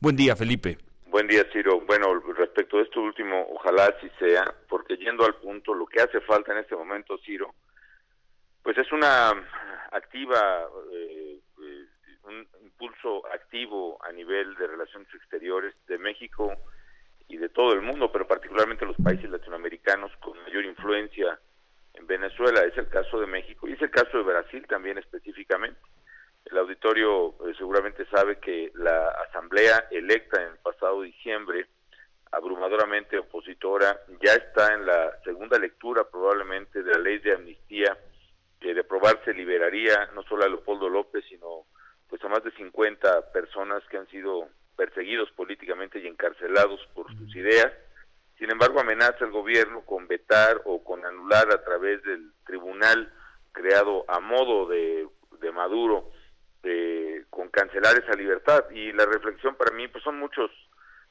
Buen día, Felipe. Buen día, Ciro. Bueno, respecto a esto último, ojalá así sea, porque yendo al punto, lo que hace falta en este momento, Ciro, pues es una activa, un impulso activo a nivel de relaciones exteriores de México y de todo el mundo, pero particularmente los países latinoamericanos con mayor influencia en Venezuela. Es el caso de México y es el caso de Brasil también específicamente. El auditorio seguramente sabe que la asamblea electa en el pasado diciembre, abrumadoramente opositora, ya está en la segunda lectura probablemente de la ley de amnistía, que de aprobarse liberaría no solo a Leopoldo López, sino pues a más de 50 personas que han sido perseguidos políticamente y encarcelados por sus ideas. Sin embargo, amenaza el gobierno con vetar o con anular a través del tribunal creado a modo de Maduro, con cancelar esa libertad. Y la reflexión para mí, pues son muchos,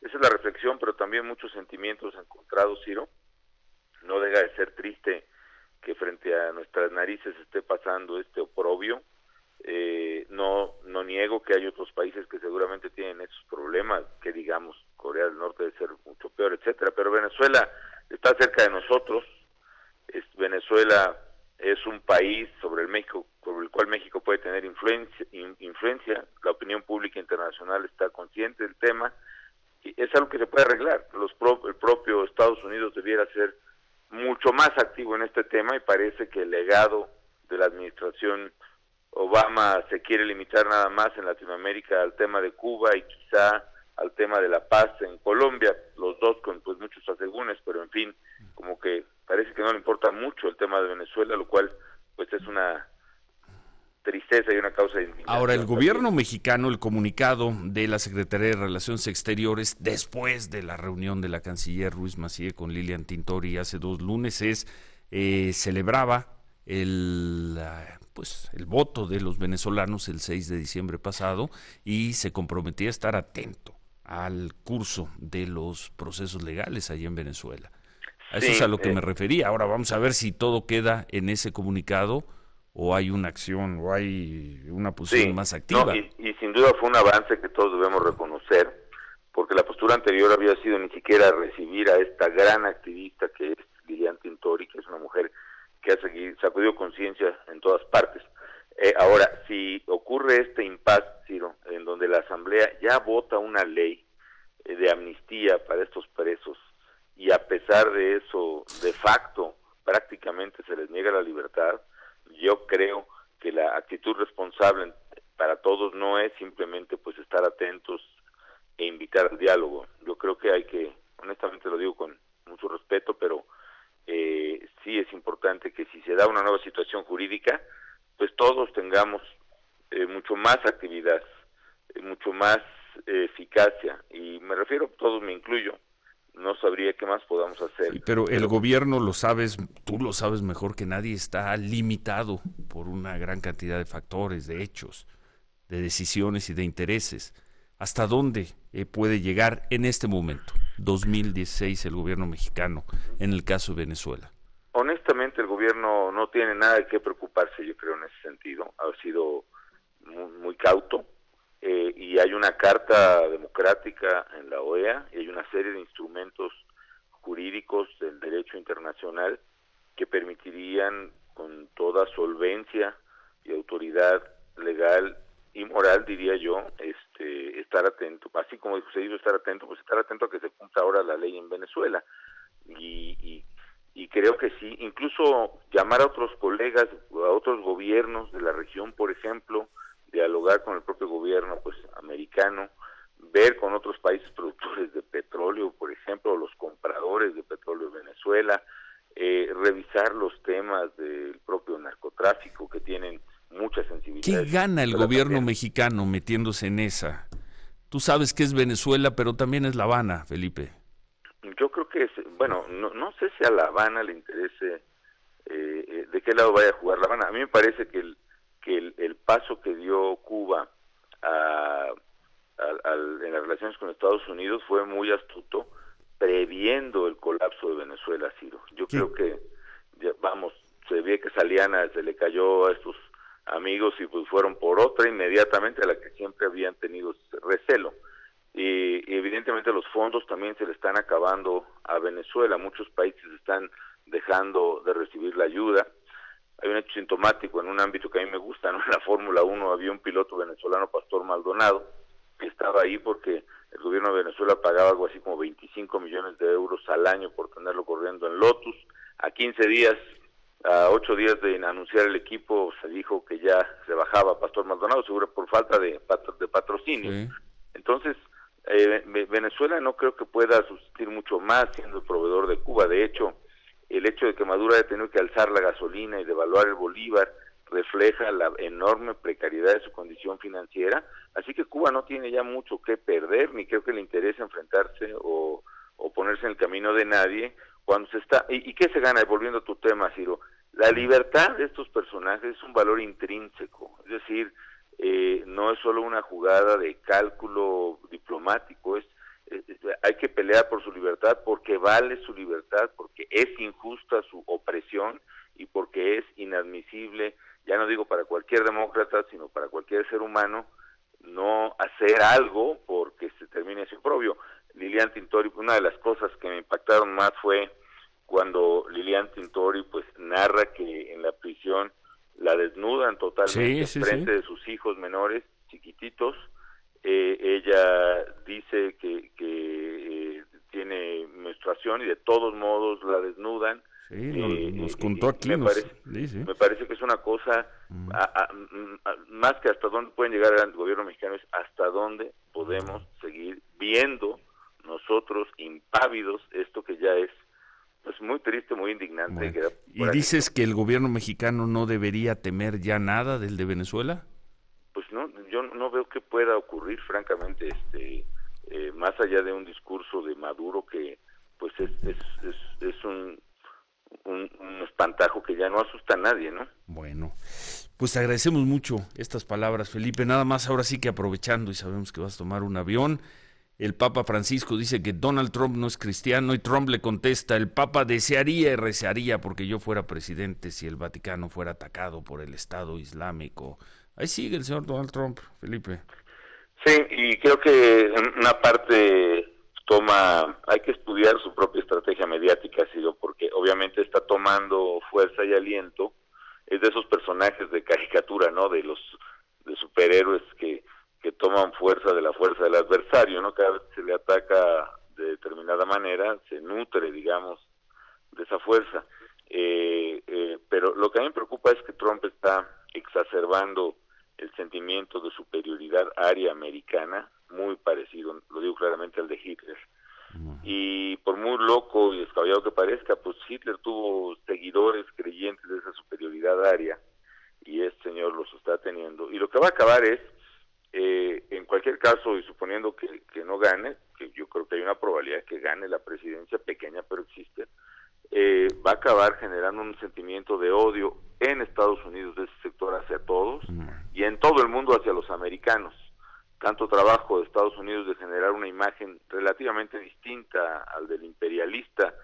esa es la reflexión, pero también muchos sentimientos encontrados, Ciro. No deja de ser triste que frente a nuestras narices esté pasando este oprobio. No niego que hay otros países que seguramente tienen esos problemas, que digamos, Corea del Norte debe ser mucho peor, etcétera, pero Venezuela está cerca de nosotros. Venezuela es un país sobre el cual México puede tener influencia. La opinión pública internacional está consciente del tema y es algo que se puede arreglar. El propio Estados Unidos debiera ser mucho más activo en este tema y parece que el legado de la administración Obama se quiere limitar nada más en Latinoamérica al tema de Cuba y quizá al tema de la paz en Colombia, los dos con pues muchos asegúnes, pero en fin, como que parece que no le importa mucho el tema de Venezuela, lo cual pues es una tristeza y una causa de indignación. Ahora, el gobierno mexicano, el comunicado de la Secretaría de Relaciones Exteriores después de la reunión de la canciller Ruiz Massieu con Lilian Tintori hace 2 lunes celebraba el voto de los venezolanos el 6 de diciembre pasado y se comprometía a estar atento al curso de los procesos legales allí en Venezuela. A eso es a lo que me refería. Ahora vamos a ver si todo queda en ese comunicado o hay una acción o hay una posición más activa. No, y sin duda fue un avance que todos debemos reconocer, porque la postura anterior había sido ni siquiera recibir a esta gran activista que es Lilian Tintori, que es una mujer que ha sacudido conciencia en todas partes. Ahora, si ocurre este impasse, Ciro, en donde la Asamblea ya vota una ley de amnistía para estos presos, y a pesar de eso, de facto, prácticamente se les niega la libertad, yo creo que la actitud responsable para todos no es simplemente pues estar atentos e invitar al diálogo. Yo creo que hay que, honestamente lo digo con mucho respeto, pero sí es importante que si se da una nueva situación jurídica, pues todos tengamos mucho más actividad, mucho más eficacia, y me refiero, todos me incluyo, no sabría qué más podamos hacer. Sí, pero el gobierno, lo sabes, tú lo sabes mejor que nadie, está limitado por una gran cantidad de factores, de hechos, de decisiones y de intereses. ¿Hasta dónde puede llegar en este momento, 2016, el gobierno mexicano, en el caso de Venezuela? Honestamente, el gobierno no tiene nada de qué preocuparse, yo creo, en ese sentido. Ha sido muy cauto, y hay una carta democrática en la OEA y hay una serie de instrumentos jurídicos del derecho internacional que permitirían con toda solvencia y autoridad legal y moral, diría yo, estar atento, así como se dijo estar atento, pues estar atento a que se cumpla ahora la ley en Venezuela. Y creo que sí, incluso llamar a otros colegas, a otros gobiernos de la región, por ejemplo, dialogar con el propio gobierno pues americano, ver con otros países productores de petróleo, por ejemplo, los compradores de petróleo de Venezuela, revisar los temas del propio narcotráfico, que tienen mucha sensibilidad. ¿Qué gana el gobierno mexicano metiéndose en esa? Tú sabes que es Venezuela, pero también es La Habana, Felipe. Yo creo que, no sé si a La Habana le interese de qué lado vaya a jugar La Habana. A mí me parece que el paso que dio Cuba en las relaciones con Estados Unidos fue muy astuto, previendo el colapso de Venezuela, Ciro. Yo creo que, se ve que Saliana se le cayó a estos amigos y pues fueron por otra inmediatamente, a la que siempre habían tenido recelo. evidentemente los fondos también se le están acabando a Venezuela, muchos países están dejando de recibir la ayuda. Hay un hecho sintomático en un ámbito que a mí me gusta, ¿no? En la Fórmula 1 había un piloto venezolano, Pastor Maldonado, que estaba ahí porque el gobierno de Venezuela pagaba algo así como 25 millones de euros al año por tenerlo corriendo en Lotus. A 15 días, a 8 días de anunciar el equipo, se dijo que ya se bajaba Pastor Maldonado, seguro por falta de patrocinio. Sí. Entonces, Venezuela no creo que pueda subsistir mucho más siendo el proveedor de Cuba. De hecho, el hecho de que Maduro haya tenido que alzar la gasolina y devaluar el bolívar refleja la enorme precariedad de su condición financiera, así que Cuba no tiene ya mucho que perder, ni creo que le interese enfrentarse o ponerse en el camino de nadie cuando se está... ¿Y qué se gana? Volviendo a tu tema, Ciro, la libertad de estos personajes es un valor intrínseco, es decir, no es solo una jugada de cálculo diplomático, hay que pelear por su libertad porque vale su libertad, porque es injusta su opresión y porque es inadmisible, ya no digo para cualquier demócrata, sino para cualquier ser humano, no hacer algo porque se termine su oprobio. Lilian Tintori, una de las cosas que me impactaron más fue cuando Lilian Tintori pues narra que en la prisión la desnudan totalmente frente de sus hijos menores, chiquititos. Ella dice que tiene menstruación y de todos modos la desnudan. Sí, nos contó aquí. Me parece que es una cosa, más que hasta dónde pueden llegar el gobierno mexicano, es hasta dónde podemos seguir viendo nosotros impávidos esto que ya es pues muy triste, muy indignante. Bueno. ¿Y dices que el gobierno mexicano no debería temer ya nada del de Venezuela? Pues no, yo no veo que pueda ocurrir, francamente, más allá de un discurso de Maduro que pues es un espantajo que ya no asusta a nadie, ¿no? Bueno, pues te agradecemos mucho estas palabras, Felipe. Nada más ahora sí que aprovechando y sabemos que vas a tomar un avión, el Papa Francisco dice que Donald Trump no es cristiano y Trump le contesta, el Papa desearía y rezaría porque yo fuera presidente si el Vaticano fuera atacado por el Estado Islámico. Ahí sigue el señor Donald Trump, Felipe. Sí, y creo que en una parte hay que estudiar su propia estrategia mediática, porque obviamente está tomando fuerza y aliento, es de esos personajes de caricatura, ¿no? De superhéroes que toman fuerza de la fuerza del adversario, ¿no? Cada vez que se le ataca de determinada manera, se nutre, digamos, de esa fuerza. Pero lo que a mí me preocupa es que Trump está exacerbando el sentimiento de superioridad aria americana, muy parecido, lo digo claramente, al de Hitler. Y por muy loco y descabellado que parezca, pues Hitler tuvo seguidores creyentes de esa superioridad aria, y este señor los está teniendo. Y lo que va a acabar es, en cualquier caso, y suponiendo que no gane, que yo creo que hay una probabilidad que gane la presidencia, pequeña pero existe, va a acabar generando un sentimiento de odio en Estados Unidos de ese sector hacia todos y en todo el mundo hacia los americanos. Tanto trabajo de Estados Unidos de generar una imagen relativamente distinta al del imperialista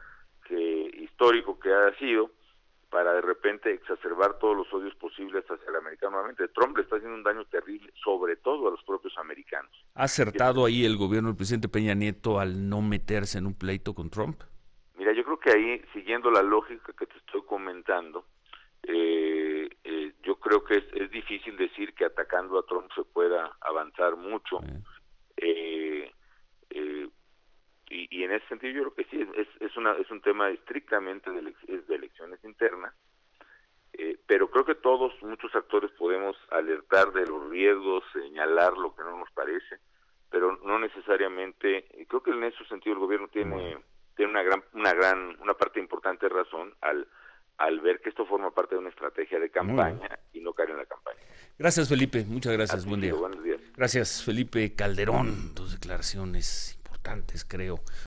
histórico que ha sido, para de repente exacerbar todos los odios posibles hacia el americano nuevamente. Trump le está haciendo un daño terrible, sobre todo a los propios americanos. ¿Ha acertado ahí el gobierno del presidente Peña Nieto al no meterse en un pleito con Trump? Mira, yo creo que ahí, siguiendo la lógica que te estoy comentando, yo creo que es difícil decir que atacando a Trump se pueda avanzar mucho. Y en ese sentido yo creo que sí, es un tema estrictamente de elecciones internas, pero creo que muchos actores podemos alertar de los riesgos, señalar lo que no nos parece, pero no necesariamente. Creo que en ese sentido el gobierno tiene una parte importante de razón al ver que esto forma parte de una estrategia de campaña y no caer en la campaña. Gracias, Felipe, muchas gracias, buen día. Buenos días. Gracias, Felipe Calderón, dos declaraciones importantes, creo.